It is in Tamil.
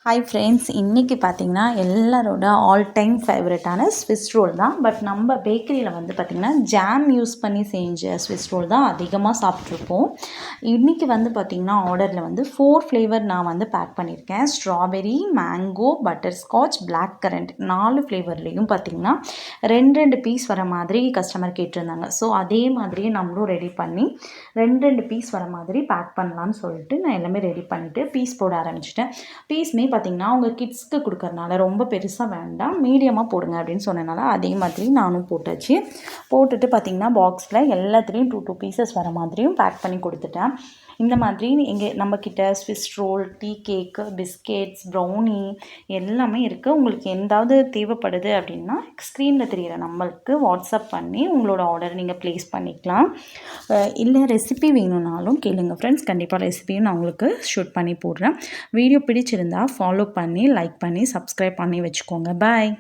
ஹாய் ஃப்ரெண்ட்ஸ், இன்றைக்கி பார்த்தீங்கன்னா எல்லாரோட ஆல் டைம் ஃபேவரட்டான ஸ்விஸ் ரோல் தான். பட் நம்ம பேக்கரியில் வந்து பார்த்திங்கன்னா ஜாம் யூஸ் பண்ணி செஞ்ச ஸ்விஸ் ரோல் தான் அதிகமாக சாப்பிட்ருப்போம். இன்றைக்கி வந்து பார்த்திங்கன்னா ஆர்டரில் வந்து 4 ஃப்ளேவர் நான் வந்து பேக் பண்ணியிருக்கேன். Strawberry, mango, butterscotch, black currant 4 ஃப்ளேவர்லேயும் பார்த்திங்கன்னா 2 பீஸ் வர மாதிரி கஸ்டமர் கேட்டிருந்தாங்க. ஸோ அதே மாதிரியே நம்மளும் ரெடி பண்ணி 2 பீஸ் வர மாதிரி பேக் பண்ணலான்னு சொல்லிட்டு நான் எல்லாமே ரெடி பண்ணிவிட்டு பீஸ் போட ஆரம்பிச்சிட்டேன். பீஸ்மே பார்த்திங்கன்னா அவங்க கிட்ஸ்க்கு கொடுக்கறனால ரொம்ப பெருசாக வேண்டாம், மீடியமாக போடுங்க அப்படின்னு சொன்னனால அதே மாதிரி நானும் போட்டாச்சு. போட்டுட்டு பார்த்திங்கன்னா பாக்ஸில் எல்லாத்துலேயும் 2 பீசஸ் வர மாதிரியும் பேக் பண்ணி கொடுத்துட்டேன். இந்த மாதிரி நம்மக்கிட்ட ஸ்விஸ் ரோல், டீ கேக்கு, பிஸ்கெட்ஸ், ப்ரௌனி எல்லாமே இருக்குது. உங்களுக்கு எந்தாவது தேவைப்படுது அப்படின்னா ஸ்க்ரீனில் தெரிகிற நம்மளுக்கு வாட்ஸ்அப் பண்ணி உங்களோட ஆர்டர் நீங்கள் ப்ளேஸ் பண்ணிக்கலாம். இல்லை ரெசிபி வேணும்னாலும் கேளுங்க ஃப்ரெண்ட்ஸ், கண்டிப்பாக ரெசிபியும் நான் உங்களுக்கு ஷூட் பண்ணி போடுறேன். வீடியோ பிடிச்சிருந்தா ஃபாலோ பண்ணி, லைக் பண்ணி, சப்ஸ்கிரைப் பண்ணி வச்சுக்கோங்க. பாய்.